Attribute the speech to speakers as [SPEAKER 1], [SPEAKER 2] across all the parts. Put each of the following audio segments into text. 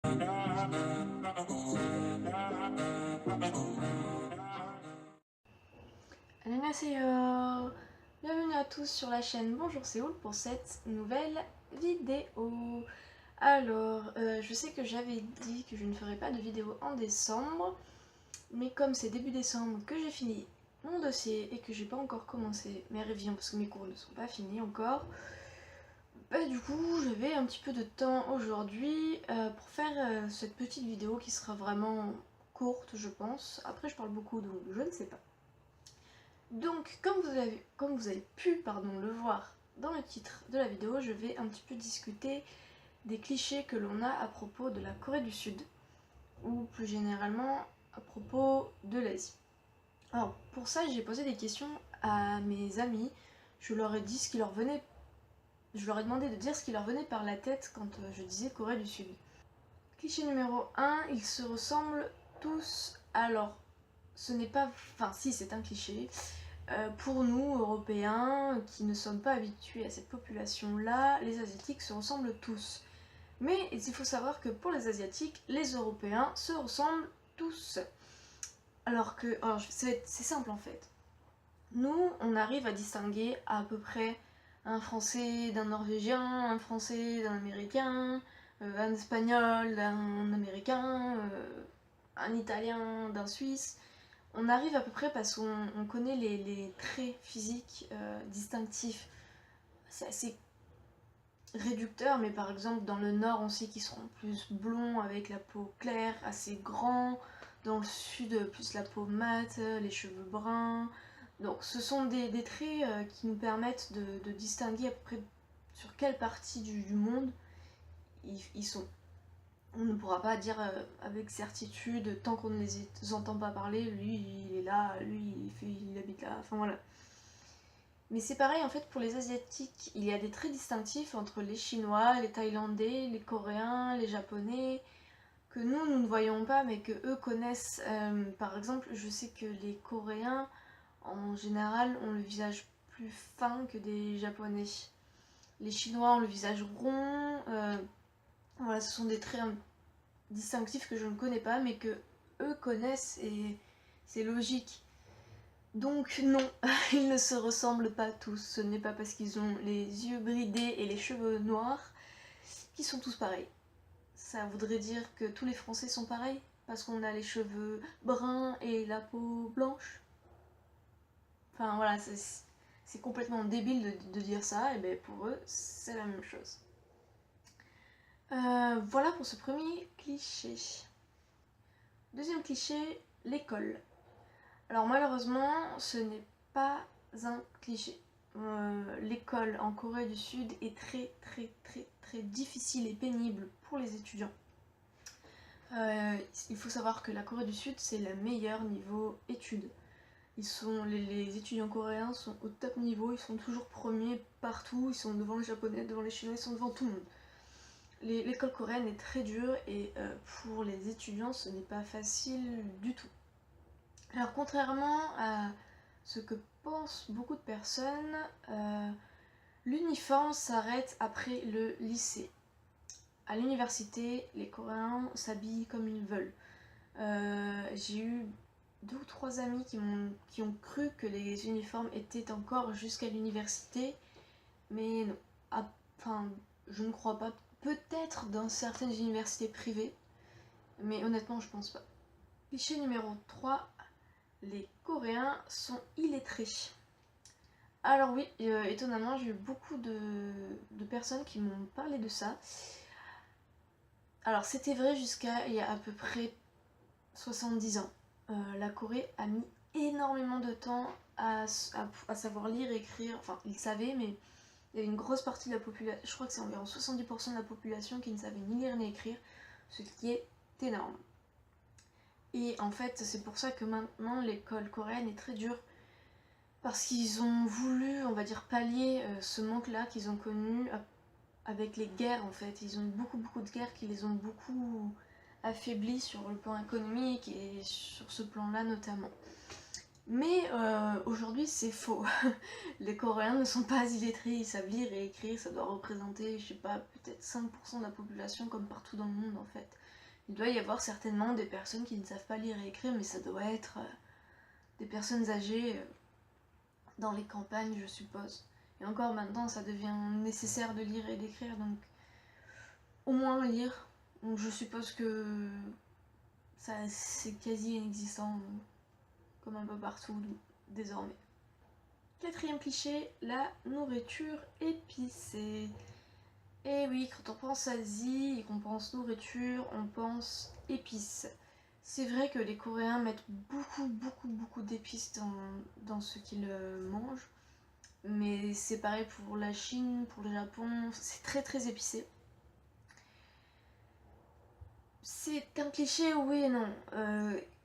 [SPEAKER 1] Annyeonghaseyo. Bienvenue à tous sur la chaîne Bonjour Séoul pour cette nouvelle vidéo. Alors, je sais que j'avais dit que je ne ferais pas de vidéo en décembre, mais comme c'est début décembre que j'ai fini mon dossier et que j'ai pas encore commencé mes révisions parce que mes cours ne sont pas finis encore, du coup j'avais un petit peu de temps aujourd'hui pour faire cette petite vidéo qui sera vraiment courte je pense. Après je parle beaucoup donc je ne sais pas. Donc comme vous avez pu le voir dans le titre de la vidéo, je vais un petit peu discuter des clichés que l'on a à propos de la Corée du Sud, ou plus généralement à propos de l'Asie. Alors pour ça j'ai posé des questions à mes amis, je leur ai dit ce qui leur venait, je leur ai demandé de dire ce qui leur venait par la tête quand je disais Corée du Sud. Cliché numéro 1, ils se ressemblent tous. Alors ce n'est pas, enfin si c'est un cliché, pour nous, Européens, qui ne sommes pas habitués à cette population-là, les Asiatiques se ressemblent tous. Mais il faut savoir que pour les Asiatiques, les Européens se ressemblent tous. Alors c'est simple en fait. Nous, on arrive à distinguer à peu près un Français d'un Norvégien, un Français d'un Américain, un Espagnol d'un Américain, un Italien d'un Suisse. On arrive à peu près parce qu'on connaît les traits physiques distinctifs. C'est assez réducteur, mais par exemple dans le nord on sait qu'ils seront plus blonds avec la peau claire, assez grands. Dans le sud plus la peau mate, les cheveux bruns. Donc ce sont des traits qui nous permettent de distinguer à peu près sur quelle partie du monde ils sont. On ne pourra pas dire avec certitude, tant qu'on ne les entend pas parler, lui il est là, lui il habite là, enfin voilà. Mais c'est pareil en fait pour les Asiatiques, il y a des traits distinctifs entre les Chinois, les Thaïlandais, les Coréens, les Japonais, que nous ne voyons pas mais que eux connaissent. Par exemple, je sais que les Coréens, en général, ont le visage plus fin que des Japonais. Les Chinois ont le visage rond, voilà, ce sont des traits distinctifs que je ne connais pas mais que eux connaissent et c'est logique. Donc non, ils ne se ressemblent pas tous, ce n'est pas parce qu'ils ont les yeux bridés et les cheveux noirs qu'ils sont tous pareils. Ça voudrait dire que tous les Français sont pareils parce qu'on a les cheveux bruns et la peau blanche. Enfin voilà, c'est complètement débile de dire ça, et bien pour eux c'est la même chose. Voilà pour ce premier cliché. Deuxième cliché, l'école. Alors malheureusement, ce n'est pas un cliché. L'école en Corée du Sud est très difficile et pénible pour les étudiants. Il faut savoir que la Corée du Sud c'est le meilleur niveau études. Les étudiants coréens sont au top niveau, ils sont toujours premiers partout, ils sont devant les Japonais, devant les Chinois, ils sont devant tout le monde. L'école coréenne est très dure et pour les étudiants ce n'est pas facile du tout. Alors contrairement à ce que pensent beaucoup de personnes, l'uniforme s'arrête après le lycée. À l'université, les Coréens s'habillent comme ils veulent. J'ai eu 2 ou 3 amis qui ont cru que les uniformes étaient encore jusqu'à l'université, mais non. Enfin, je ne crois pas. Peut-être dans certaines universités privées, mais honnêtement, je pense pas. Cliché numéro 3, les Coréens sont illettrés. Alors oui, étonnamment, j'ai eu beaucoup de personnes qui m'ont parlé de ça. Alors c'était vrai jusqu'à il y a à peu près 70 ans. La Corée a mis énormément de temps à savoir lire et écrire. Enfin, ils savaient, mais il y avait une grosse partie de la population, je crois que c'est environ 70% de la population qui ne savait ni lire ni écrire, ce qui est énorme. Et en fait, c'est pour ça que maintenant l'école coréenne est très dure, parce qu'ils ont voulu, on va dire, pallier ce manque-là qu'ils ont connu avec les guerres en fait. Ils ont eu beaucoup de guerres qui les ont beaucoup affaiblis sur le plan économique et sur ce plan-là notamment. Mais aujourd'hui c'est faux. Les Coréens ne sont pas illettrés, ils savent lire et écrire, ça doit représenter, je sais pas, peut-être 5% de la population comme partout dans le monde en fait. il doit y avoir certainement des personnes qui ne savent pas lire et écrire, mais ça doit être des personnes âgées dans les campagnes, je suppose. Et encore maintenant, ça devient nécessaire de lire et d'écrire, donc au moins lire. Donc je suppose que ça c'est quasi inexistant, comme un peu partout désormais. Quatrième cliché, la nourriture épicée. Et oui, quand on pense Asie et qu'on pense nourriture, on pense épices. C'est vrai que les Coréens mettent beaucoup d'épices dans ce qu'ils mangent. Mais c'est pareil pour la Chine, pour le Japon, c'est très épicé. C'est un cliché, oui et non.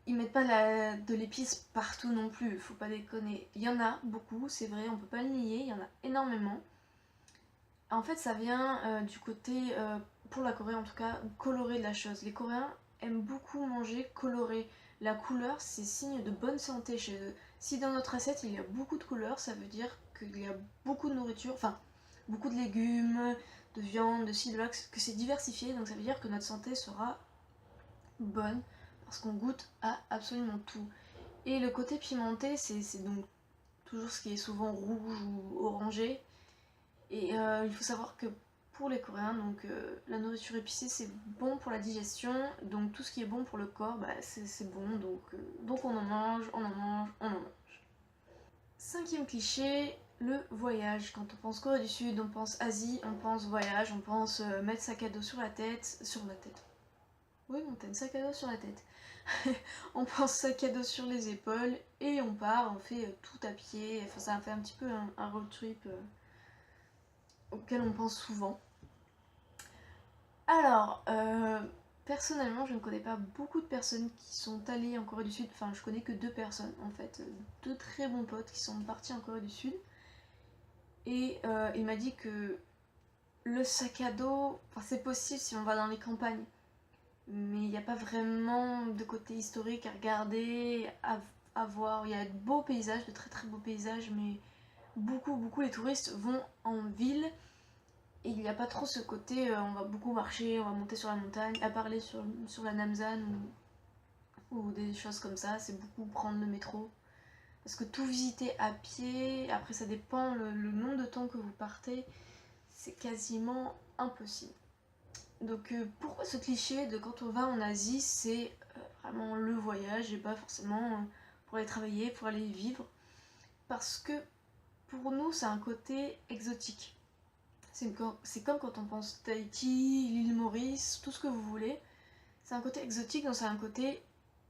[SPEAKER 1] Ils mettent pas de l'épice partout non plus, faut pas déconner. Il y en a beaucoup, c'est vrai, on peut pas le nier, il y en a énormément. En fait, ça vient du côté, pour la Corée en tout cas, coloré de la chose. Les Coréens aiment beaucoup manger coloré. La couleur, c'est signe de bonne santé chez eux. Si dans notre assiette il y a beaucoup de couleurs, ça veut dire qu'il y a beaucoup de nourriture, enfin, beaucoup de légumes, de viande, de ci, de là, que c'est diversifié, donc ça veut dire que notre santé sera bonne, parce qu'on goûte à absolument tout. Et le côté pimenté, c'est donc toujours ce qui est souvent rouge ou orangé. Et il faut savoir que pour les Coréens, donc la nourriture épicée c'est bon pour la digestion, donc tout ce qui est bon pour le corps, bah, c'est bon, donc on en mange, on en mange, on en mange. Cinquième cliché, le voyage. Quand on pense Corée du Sud, on pense Asie, on pense voyage, on pense mettre sac à dos sur la tête, Oui, on t'aime sac à dos sur la tête. On pense sac à dos sur les épaules et on part, on fait tout à pied, enfin ça fait un petit peu un road trip auquel on pense souvent. Alors, personnellement, je ne connais pas beaucoup de personnes qui sont allées en Corée du Sud. Enfin, je connais que 2 personnes en fait, 2 très bons potes qui sont partis en Corée du Sud. Et il m'a dit que le sac à dos, enfin, c'est possible si on va dans les campagnes, mais il n'y a pas vraiment de côté historique à regarder, à voir. Il y a de beaux paysages, de très beaux paysages, mais beaucoup les touristes vont en ville. Et il n'y a pas trop ce côté, on va beaucoup marcher, on va monter sur la montagne, à parler sur la Namsan ou des choses comme ça, c'est beaucoup prendre le métro. Parce que tout visiter à pied, après ça dépend le nombre de temps que vous partez, c'est quasiment impossible. Donc pourquoi ce cliché de quand on va en Asie, c'est vraiment le voyage et pas forcément pour aller travailler, pour aller vivre. Parce que pour nous, c'est un côté exotique. C'est comme quand on pense Tahiti, l'île Maurice, tout ce que vous voulez. C'est un côté exotique, donc c'est un côté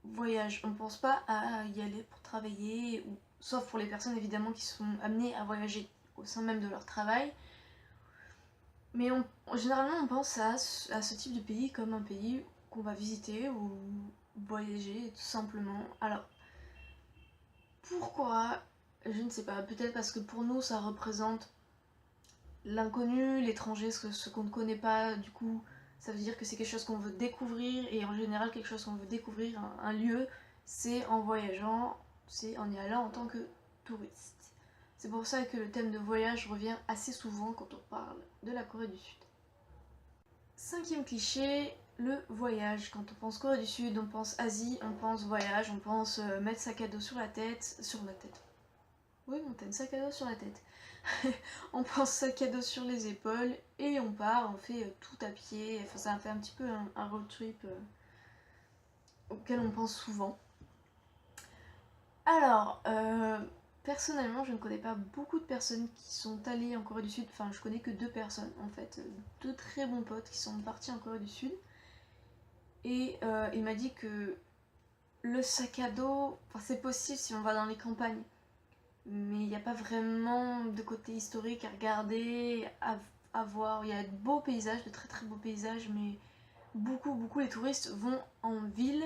[SPEAKER 1] voyage. On ne pense pas à y aller pour travailler, sauf pour les personnes évidemment qui sont amenées à voyager au sein même de leur travail. Mais généralement on pense à ce type de pays comme un pays qu'on va visiter ou voyager tout simplement. Alors, pourquoi? Je ne sais pas, peut-être parce que pour nous ça représente l'inconnu, l'étranger, ce qu'on ne connaît pas, du coup ça veut dire que c'est quelque chose qu'on veut découvrir, et en général quelque chose qu'on veut découvrir, un lieu, c'est en voyageant, c'est en y allant en tant que touriste. C'est pour ça que le thème de voyage revient assez souvent quand on parle de la Corée du Sud. Cinquième cliché, le voyage. Quand on pense Corée du Sud, on pense Asie, on pense voyage, on pense mettre sac à dos sur la tête, Oui, on t'aime sac à dos sur la tête. On pense sac à dos sur les épaules et on part, on fait tout à pied, enfin ça fait un petit peu un road trip auquel on pense souvent. Alors, personnellement, je ne connais pas beaucoup de personnes qui sont allées en Corée du Sud. Enfin, je connais que 2 personnes en fait, 2 très bons potes qui sont partis en Corée du Sud. Et il m'a dit que le sac à dos, enfin, c'est possible si on va dans les campagnes, mais il n'y a pas vraiment de côté historique à regarder, à voir. Il y a de beaux paysages, de très beaux paysages, mais beaucoup les touristes vont en ville.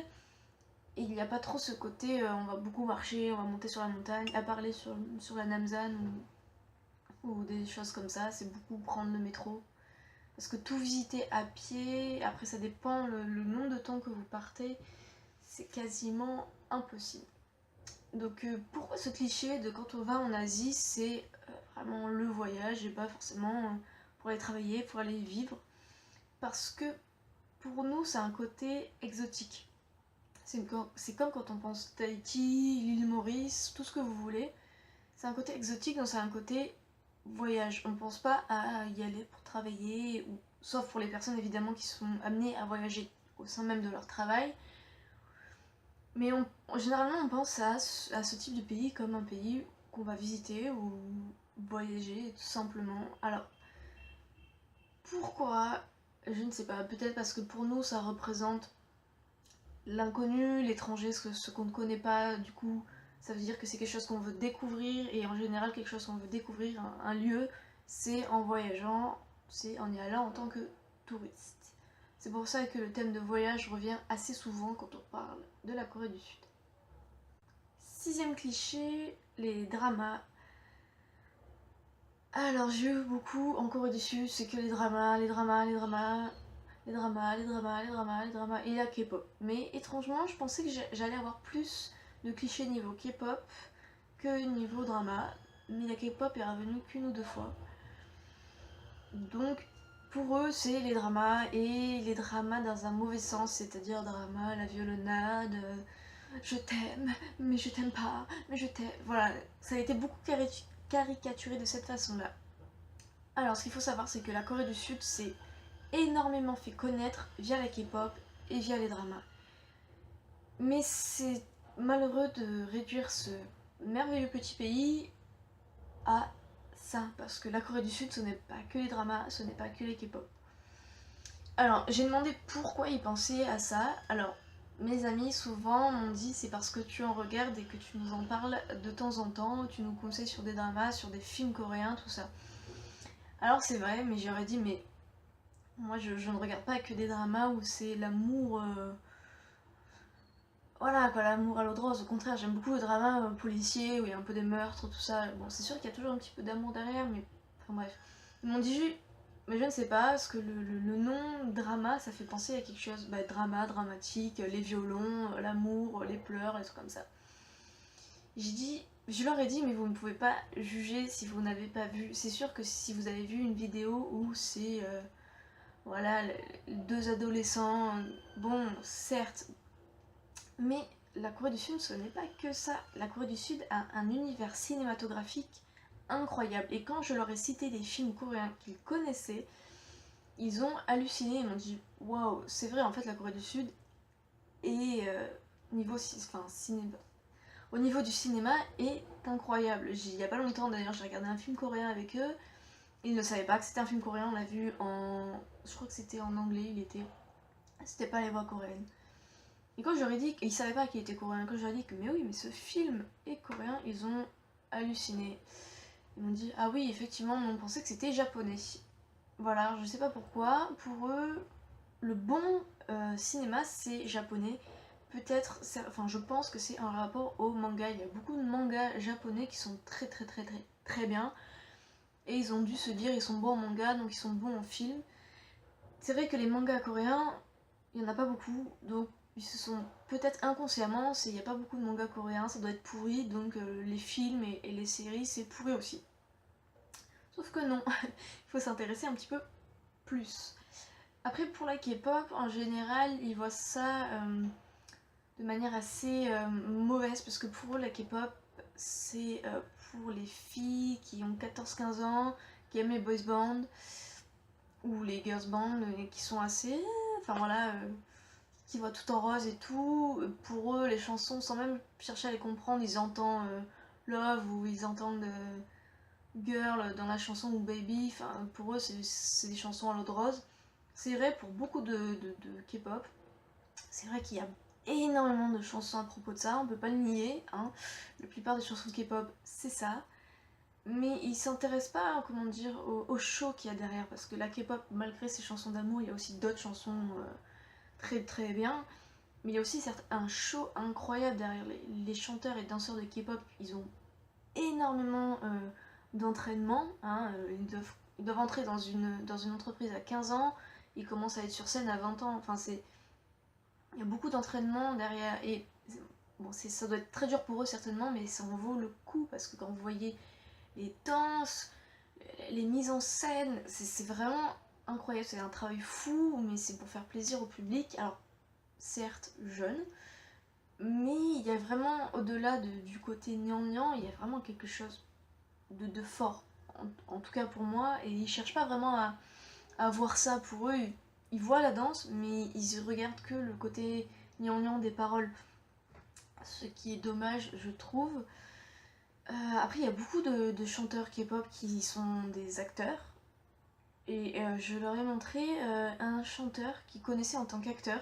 [SPEAKER 1] Et il n'y a pas trop ce côté, on va beaucoup marcher, on va monter sur la montagne, à parler sur la Namsan ou des choses comme ça, c'est beaucoup prendre le métro. Parce que tout visiter à pied, après ça dépend le nombre de temps que vous partez, c'est quasiment impossible. Donc pourquoi ce cliché de quand on va en Asie, c'est vraiment le voyage et pas forcément pour aller travailler, pour aller vivre. Parce que pour nous, c'est un côté exotique. C'est comme quand on pense Tahiti, l'île Maurice, tout ce que vous voulez. C'est un côté exotique, donc c'est un côté voyage. On pense pas à y aller pour travailler, ou, sauf pour les personnes évidemment qui sont amenées à voyager au sein même de leur travail. Mais généralement on pense à ce type de pays comme un pays qu'on va visiter ou voyager tout simplement. Alors, pourquoi? Je ne sais pas, peut-être parce que pour nous ça représente l'inconnu, l'étranger, ce qu'on ne connaît pas, du coup ça veut dire que c'est quelque chose qu'on veut découvrir, et en général quelque chose qu'on veut découvrir, un lieu, c'est en voyageant, c'est en y allant en tant que touriste. C'est pour ça que le thème de voyage revient assez souvent quand on parle de la Corée du Sud. Sixième cliché, les dramas. Alors j'ai eu beaucoup en Corée du Sud, c'est que les dramas, les dramas, les dramas, les dramas, les dramas, les dramas, les dramas, et la K-pop. Mais étrangement, je pensais que j'allais avoir plus de clichés niveau K-pop que niveau drama, mais la K-pop est revenue qu'une ou deux fois. Donc pour eux, c'est les dramas, et les dramas dans un mauvais sens, c'est-à-dire drama, la violonnade, je t'aime, mais je t'aime pas, mais je t'aime. Voilà, ça a été beaucoup caricaturé de cette façon-là. Alors, ce qu'il faut savoir, c'est que la Corée du Sud s'est énormément fait connaître via la K-pop et via les dramas. Mais c'est malheureux de réduire ce merveilleux petit pays à ça, parce que la Corée du Sud, ce n'est pas que les dramas, ce n'est pas que les K-pop. Alors, j'ai demandé pourquoi ils pensaient à ça. Alors, mes amis souvent m'ont dit c'est parce que tu en regardes et que tu nous en parles de temps en temps, tu nous conseilles sur des dramas, sur des films coréens, tout ça. Alors c'est vrai, mais j'aurais dit mais moi je ne regarde pas que des dramas où c'est l'amour, voilà quoi, l'amour à l'eau de rose. Au contraire, j'aime beaucoup le drama policier où il y a un peu des meurtres, tout ça. Bon, c'est sûr qu'il y a toujours un petit peu d'amour derrière, mais enfin bref. Ils m'ont dit juste mais je ne sais pas, parce que le nom drama, ça fait penser à quelque chose, bah, drama, dramatique, les violons, l'amour, les pleurs, les trucs comme ça. Je leur ai dit, mais vous ne pouvez pas juger si vous n'avez pas vu. C'est sûr que si vous avez vu une vidéo où c'est, voilà, deux adolescents, bon, certes, mais la Corée du Sud, ce n'est pas que ça. La Corée du Sud a un univers cinématographique incroyable. Et quand je leur ai cité des films coréens qu'ils connaissaient, ils ont halluciné, ils m'ont dit waouh, c'est vrai, en fait la Corée du Sud est au niveau du cinéma est incroyable. Il y a pas longtemps d'ailleurs, j'ai regardé un film coréen avec eux. Ils ne savaient pas que c'était un film coréen, on l'a vu en, je crois que c'était en anglais, c'était pas les voix coréennes. Et quand je leur ai dit qu'ils savaient pas qu'il était coréen, quand je leur ai dit que mais oui, mais ce film est coréen, ils ont halluciné. Ils m'ont dit ah oui, effectivement, on pensait que c'était japonais. Voilà, je sais pas pourquoi. Pour eux, le bon cinéma, c'est japonais. Peut-être, enfin, je pense que c'est un rapport au manga. Il y a beaucoup de mangas japonais qui sont très très très très très bien. Et ils ont dû se dire, ils sont bons en manga, donc ils sont bons en film. C'est vrai que les mangas coréens, il n'y en a pas beaucoup, donc ils se sont peut-être inconsciemment, il n'y a pas beaucoup de mangas coréens, ça doit être pourri, donc les films et les séries, c'est pourri aussi. Sauf que non, il faut s'intéresser un petit peu plus. Après, pour la K-pop, en général, ils voient ça de manière assez mauvaise, parce que pour eux, la K-pop, c'est pour les filles qui ont 14-15 ans, qui aiment les boys bands, ou les girls bands, qui sont assez... Enfin voilà, qui voient tout en rose et tout. Pour eux, les chansons, sans même chercher à les comprendre, ils entendent Love, ou ils entendent Girl dans la chanson, ou Baby, enfin pour eux, c'est des chansons à l'eau de rose. C'est vrai pour beaucoup de K-pop. C'est vrai qu'il y a énormément de chansons à propos de ça, on peut pas le nier, hein. La plupart des chansons de K-pop, c'est ça. Mais ils s'intéressent pas, comment dire, au show qu'il y a derrière, parce que la K-pop, malgré ses chansons d'amour, il y a aussi d'autres chansons très très bien. Mais il y a aussi un show incroyable derrière. Les chanteurs et danseurs de K-pop, ils ont énormément d'entraînement, hein. Ils doivent entrer dans une entreprise à 15 ans, ils commencent à être sur scène à 20 ans, enfin c'est... Il y a beaucoup d'entraînement derrière, et bon, ça doit être très dur pour eux certainement, mais ça en vaut le coup, parce que quand vous voyez les danses, les mises en scène, c'est vraiment incroyable, c'est un travail fou, mais c'est pour faire plaisir au public. Alors, certes, jeune, mais il y a vraiment, au-delà du côté gnangnan, il y a vraiment quelque chose de fort, en tout cas pour moi, et ils cherchent pas vraiment à voir ça pour eux. Ils voient la danse, mais ils regardent que le côté gnangnan des paroles, ce qui est dommage, je trouve. Après, il y a beaucoup de chanteurs K-pop qui sont des acteurs, et je leur ai montré un chanteur qui connaissait en tant qu'acteur.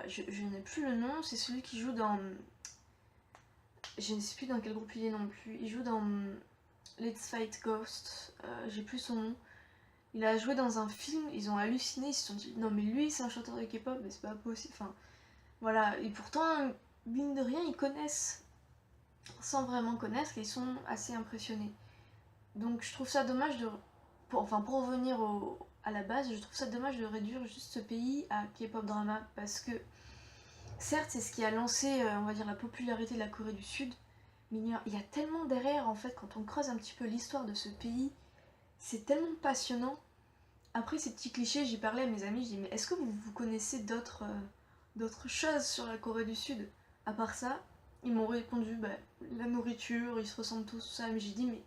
[SPEAKER 1] Je n'ai plus le nom, c'est celui qui joue dans... Je ne sais plus dans quel groupe il est non plus. Il joue dans Let's Fight Ghost, j'ai plus son nom. Il a joué dans un film, ils ont halluciné, ils se sont dit non mais lui c'est un chanteur de K-pop, mais c'est pas possible. Enfin voilà, et pourtant, mine de rien, ils connaissent, sans vraiment connaître, et ils sont assez impressionnés. Donc je trouve ça dommage de... pour revenir à la base, je trouve ça dommage de réduire juste ce pays à K-pop drama, parce que certes c'est ce qui a lancé, on va dire, la popularité de la Corée du Sud, mais il y a tellement derrière, en fait, quand on creuse un petit peu l'histoire de ce pays, c'est tellement passionnant. Après ces petits clichés, j'y parlais à mes amis, je dis mais est-ce que vous connaissez d'autres choses sur la Corée du Sud? À part ça, ils m'ont répondu bah, la nourriture, ils se ressemblent tous, tout ça, mais j'ai dit mais...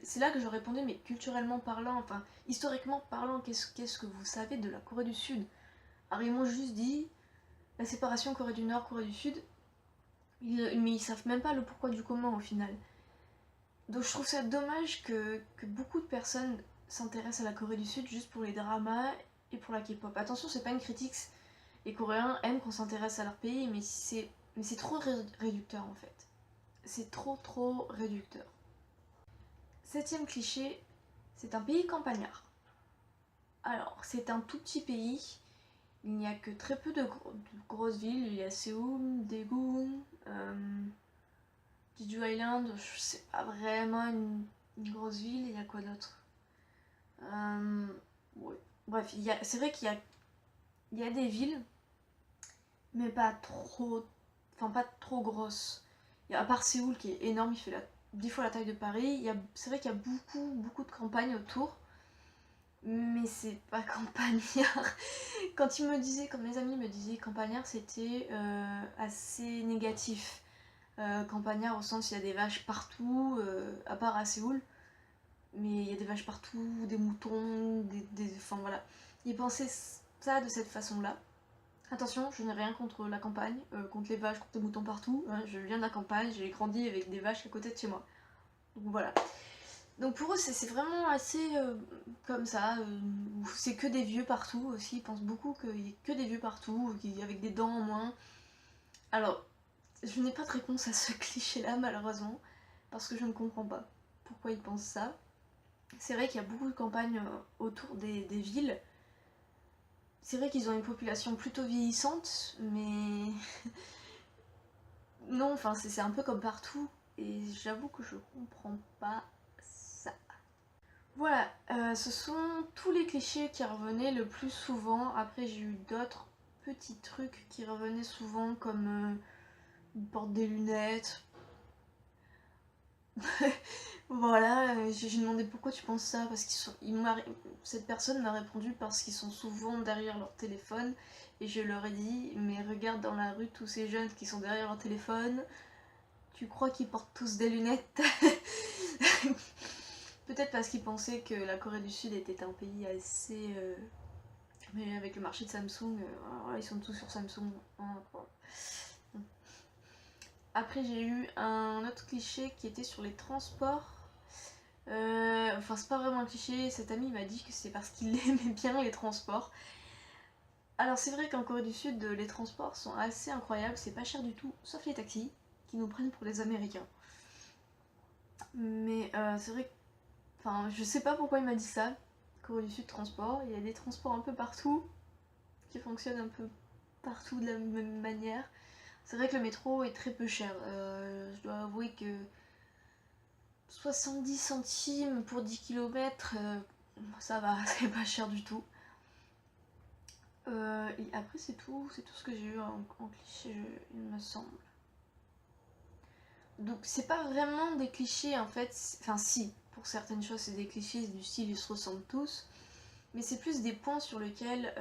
[SPEAKER 1] C'est là que je répondais mais culturellement parlant, enfin historiquement parlant, qu'est-ce que vous savez de la Corée du Sud? Alors ils m'ont juste dit la séparation Corée du Nord, Corée du Sud, mais ils savent même pas le pourquoi du comment au final. Donc je trouve ça dommage que beaucoup de personnes s'intéressent à la Corée du Sud juste pour les dramas et pour la K-pop. Attention, c'est pas une critique, les Coréens aiment qu'on s'intéresse à leur pays, mais c'est trop réducteur en fait. C'est trop réducteur. Septième cliché, c'est un pays campagnard. Alors, c'est un tout petit pays, il n'y a que très peu de grosses villes, il y a Séoul, Daegu, Jeju Island, c'est pas vraiment une grosse ville, il y a quoi d'autre? Ouais. Bref, c'est vrai il y a des villes, mais pas trop, enfin pas trop grosses. À part Séoul qui est énorme, il fait 10 fois la taille de Paris, c'est vrai qu'il y a beaucoup de campagnes autour, mais c'est pas campagnard. Quand mes amis me disaient campagnard, c'était assez négatif. Campagnard au sens il y a des vaches partout, à part à Séoul, mais il y a des vaches partout, des moutons, enfin voilà. Ils pensaient ça de cette façon-là. Attention, je n'ai rien contre la campagne, contre les vaches, contre les moutons partout. Hein, je viens de la campagne, j'ai grandi avec des vaches à côté de chez moi. Donc voilà. Donc pour eux, c'est vraiment assez comme ça. C'est que des vieux partout aussi. Ils pensent beaucoup qu'il n'y a que des vieux partout, avec des dents en moins. Alors, je n'ai pas de réponse à ce cliché-là, malheureusement, parce que je ne comprends pas pourquoi ils pensent ça. C'est vrai qu'il y a beaucoup de campagnes autour des villes. C'est vrai qu'ils ont une population plutôt vieillissante, mais non, enfin c'est un peu comme partout, et j'avoue que je comprends pas ça. Voilà, ce sont tous les clichés qui revenaient le plus souvent. Après j'ai eu d'autres petits trucs qui revenaient souvent, comme porte des lunettes. Voilà, j'ai demandé pourquoi tu penses ça, parce cette personne m'a répondu parce qu'ils sont souvent derrière leur téléphone, et je leur ai dit mais regarde dans la rue tous ces jeunes qui sont derrière leur téléphone, tu crois qu'ils portent tous des lunettes? Peut-être parce qu'ils pensaient que la Corée du Sud était un pays assez... mais avec le marché de Samsung, ils sont tous sur Samsung. Après j'ai eu un autre cliché qui était sur les transports. Enfin c'est pas vraiment un cliché, cet ami m'a dit que c'est parce qu'il aimait bien les transports. Alors c'est vrai qu'en Corée du Sud, les transports sont assez incroyables, c'est pas cher du tout, sauf les taxis, qui nous prennent pour les Américains. Mais c'est vrai que... Enfin, je sais pas pourquoi il m'a dit ça, Corée du Sud transport, il y a des transports un peu partout, qui fonctionnent un peu partout de la même manière. C'est vrai que le métro est très peu cher, je dois avouer que 70 centimes pour 10 km, ça va, c'est pas cher du tout. Et après c'est tout ce que j'ai eu en cliché, il me semble. Donc c'est pas vraiment des clichés en fait, enfin si, pour certaines choses c'est des clichés du style ils se ressemblent tous, mais c'est plus des points sur lesquels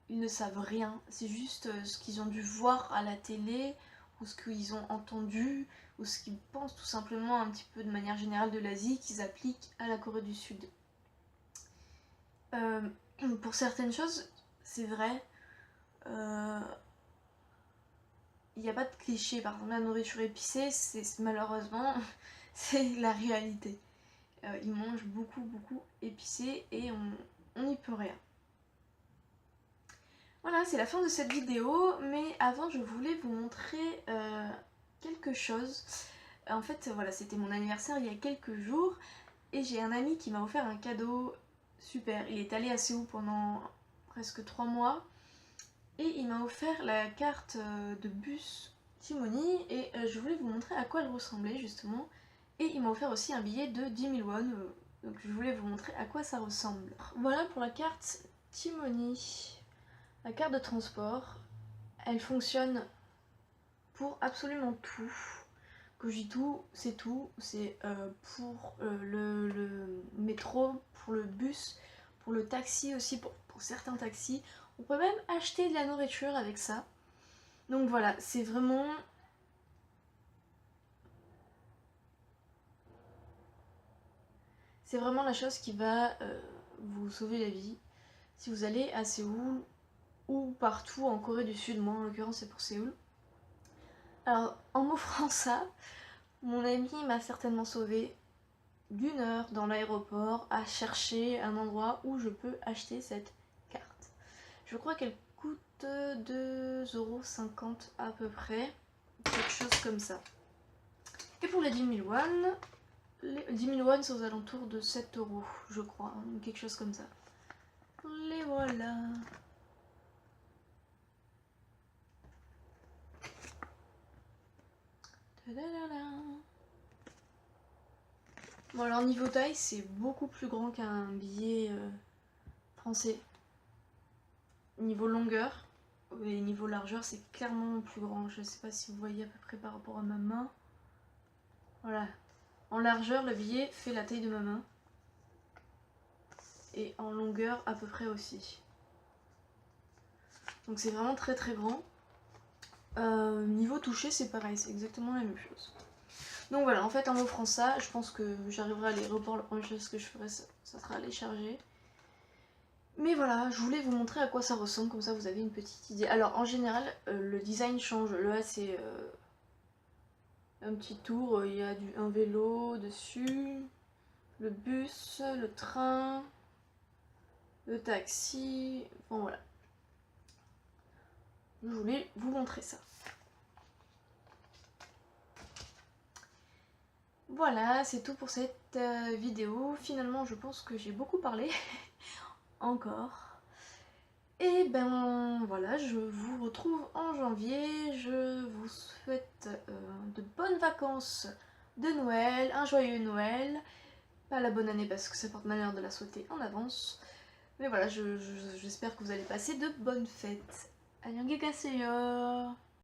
[SPEAKER 1] ils ne savent rien. C'est juste ce qu'ils ont dû voir à la télé, ou ce qu'ils ont entendu, ou ce qu'ils pensent tout simplement un petit peu de manière générale de l'Asie, qu'ils appliquent à la Corée du Sud. Pour certaines choses, c'est vrai. Il n'y a pas de cliché, par exemple la nourriture épicée, c'est malheureusement c'est la réalité. Ils mangent beaucoup épicé et on n'y peut rien. Voilà, c'est la fin de cette vidéo, mais avant je voulais vous montrer quelque chose. En fait, voilà, c'était mon anniversaire il y a quelques jours et j'ai un ami qui m'a offert un cadeau super. Il est allé à Séoul pendant presque 3 mois et il m'a offert la carte de bus Timoni et je voulais vous montrer à quoi elle ressemblait justement. Et il m'a offert aussi un billet de 10 000 won, donc je voulais vous montrer à quoi ça ressemble. Voilà pour la carte Timoni. La carte de transport, elle fonctionne pour absolument tout. Quand je dis tout, c'est tout. C'est pour le métro, pour le bus, pour le taxi aussi, pour certains taxis. On peut même acheter de la nourriture avec ça. Donc voilà, c'est vraiment... C'est vraiment la chose qui va vous sauver la vie. Si vous allez à Séoul ou partout en Corée du Sud, moi en l'occurrence c'est pour Séoul. Alors en m'offrant ça, mon ami m'a certainement sauvé d'1 heure dans l'aéroport à chercher un endroit où je peux acheter cette carte. Je crois qu'elle coûte 2,50 € à peu près, quelque chose comme ça. Et pour les 10 000 won, les 10 000 won c'est aux alentours de 7 € je crois, hein, quelque chose comme ça. Les voilà. Bon alors niveau taille c'est beaucoup plus grand qu'un billet français. Niveau longueur et niveau largeur c'est clairement plus grand. Je sais pas si vous voyez à peu près par rapport à ma main. Voilà. En largeur le billet fait la taille de ma main. Et en longueur à peu près aussi. Donc c'est vraiment très grand. Niveau toucher c'est pareil, c'est exactement la même chose. Donc voilà, en fait en m'offrant ça, je pense que j'arriverai à l'aéroport, la première chose que je ferai ça sera aller charger. Mais voilà, je voulais vous montrer à quoi ça ressemble, comme ça vous avez une petite idée. Alors en général, le design change. Là c'est un petit tour, il y a un vélo dessus, le bus, le train, le taxi, bon voilà. Je voulais vous montrer ça. Voilà, c'est tout pour cette vidéo. Finalement, je pense que j'ai beaucoup parlé. Encore. Et ben voilà, je vous retrouve en janvier. Je vous souhaite de bonnes vacances de Noël, un joyeux Noël. Pas la bonne année parce que ça porte malheur de la souhaiter en avance. Mais voilà, j'espère que vous allez passer de bonnes fêtes. 안녕히 가세요.